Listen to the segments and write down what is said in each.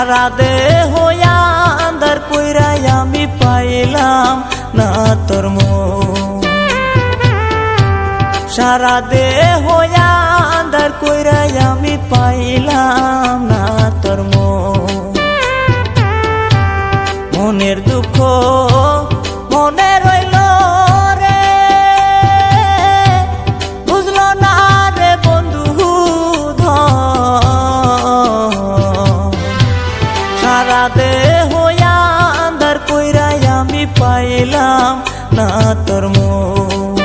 সারা দেহ আন্ধার কইরাই আমি পাইলাম না তোর মন। সারা দেহ আন্ধার কইরাই আমি পাইলাম না তোর মন। মনের দুঃখ মনে রইল রে, বুঝলো না রে বন্ধু ধন। সারা দেহ আন্ধার কইরাই আমি পাইলাম না তোর মন।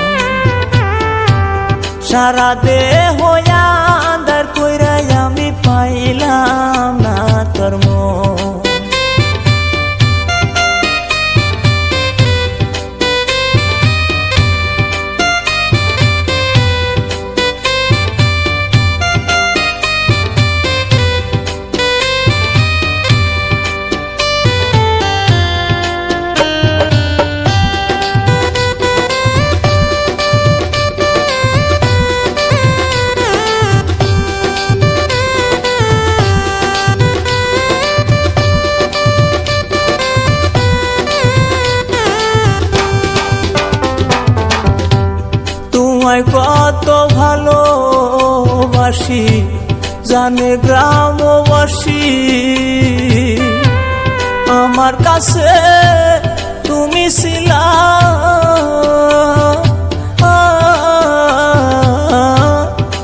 সারা দেহ আন্ধার কইরাই আমি পাইলাম না তোর মন। তোমায় কত ভালোবাসি জানে গ্রামবাসী, আমার কাছে তুমি ছিলা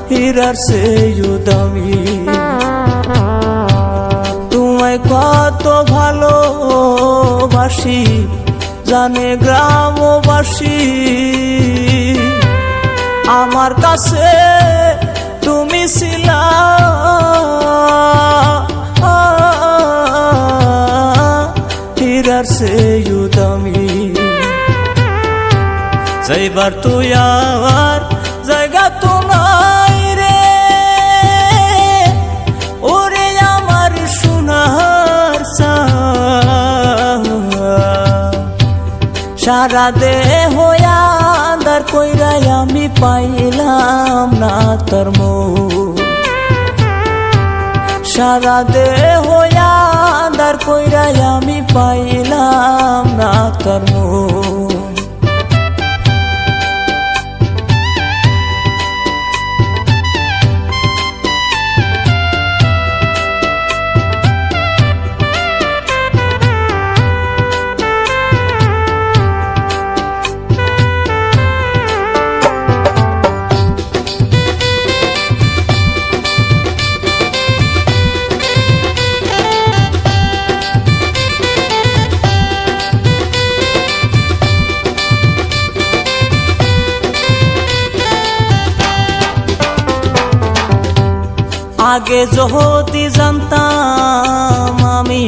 হীরার চেয়েও দামি। তোমায় কত ভালোবাসি জানে গ্রামবাসী, আমার কাছে তুমি ছিলা হীরার চেয়েও দামি। যাইবার তুই আর জায়গা তো নাই রে, ওরে আমার সোনার চাঁদ। সারা দেহ আন্ধার কইরাই আমি পাইলাম না তোর মন। সারা দেহ আন্ধার কইরাই আমি পাইলাম না তোর মন। আগে যদি জানতাম আমি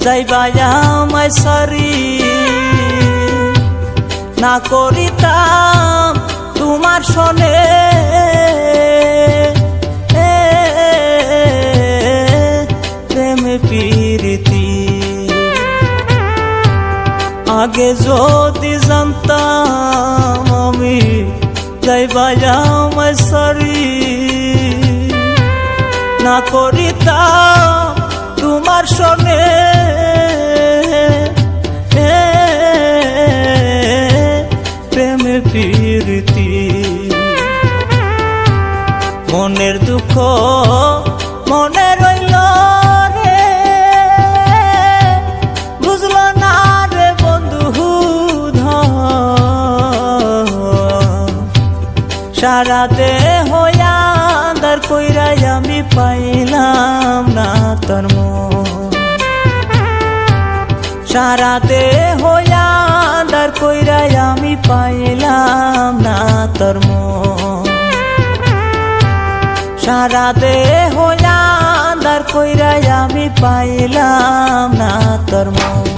যাইবা আমায় সারি, না করিতাম তোমার সনে প্রেম প্রীতি। আগে যদি জানতাম আমি যাইবা আমায় সারি, না করিতাম তোমার সনে প্রেম প্রীতি। মনের দুঃখ মনে রইল রে, বুঝলো না রে বন্ধু ধন। সারা দেহ আন্ধার কইরাই আমি পাইলাম না তোর মন। সারা দেহ আন্ধার কইরাই আমি পাইলাম না তোর মন। সারা দেহ আন্ধার কইরাই আমি পাইলাম না তোর মন।